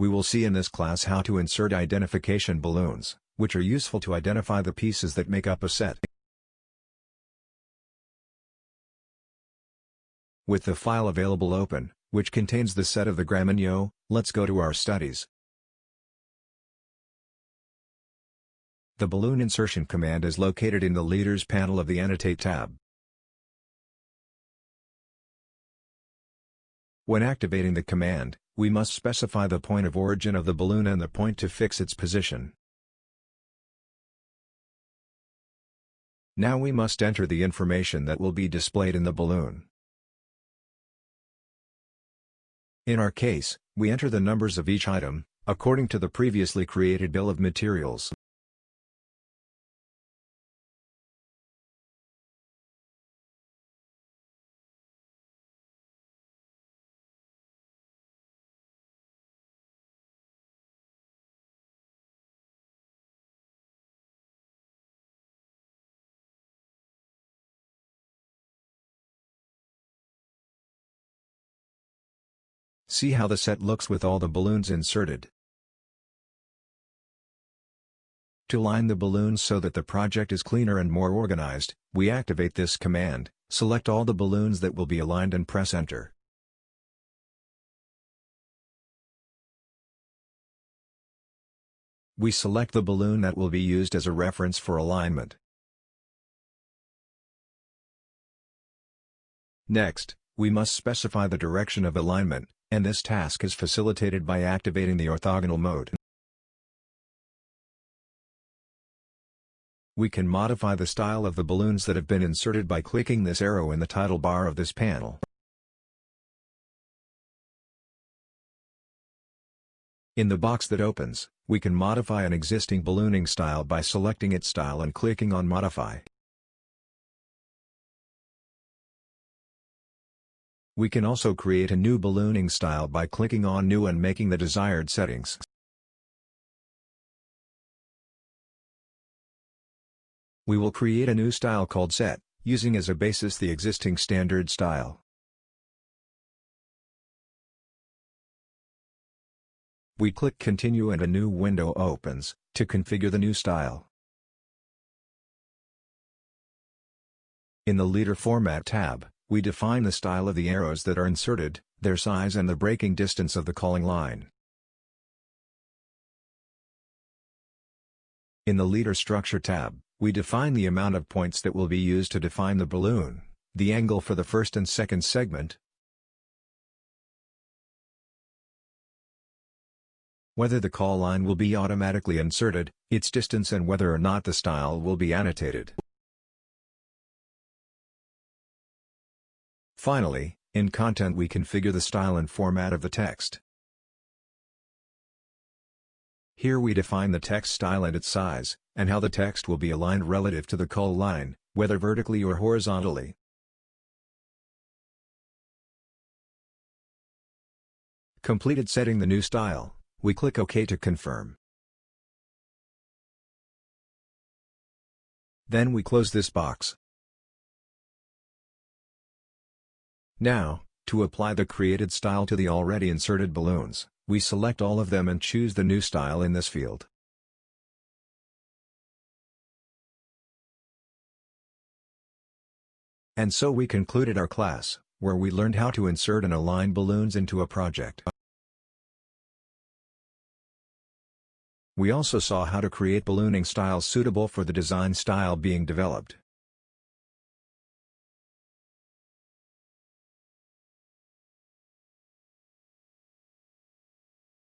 We will see in this class how to insert identification balloons, which are useful to identify the pieces that make up a set. With the file available open, which contains the set of the Gramigno, let's go to our studies. The balloon insertion command is located in the Leaders panel of the Annotate tab. When activating the command, we must specify the point of origin of the balloon and the point to fix its position. Now we must enter the information that will be displayed in the balloon. In our case, we enter the numbers of each item, according to the previously created bill of materials. See how the set looks with all the balloons inserted. To line the balloons so that the project is cleaner and more organized, we activate this command, select all the balloons that will be aligned and press Enter. We select the balloon that will be used as a reference for alignment. Next, we must specify the direction of alignment, and this task is facilitated by activating the orthogonal mode. We can modify the style of the balloons that have been inserted by clicking this arrow in the title bar of this panel. In the box that opens, we can modify an existing ballooning style by selecting its style and clicking on Modify. We can also create a new ballooning style by clicking on New and making the desired settings. We will create a new style called Set, using as a basis the existing standard style. We click Continue and a new window opens, to configure the new style. In the Leader Format tab, we define the style of the arrows that are inserted, their size and the breaking distance of the calling line. In the Leader Structure tab, we define the amount of points that will be used to define the balloon, the angle for the first and second segment, whether the call line will be automatically inserted, its distance and whether or not the style will be annotated. Finally, in Content we configure the style and format of the text. Here we define the text style and its size, and how the text will be aligned relative to the call line, whether vertically or horizontally. Completed setting the new style, we click OK to confirm. Then we close this box. Now, to apply the created style to the already inserted balloons, we select all of them and choose the new style in this field. And so we concluded our class, where we learned how to insert and align balloons into a project. We also saw how to create ballooning styles suitable for the design style being developed.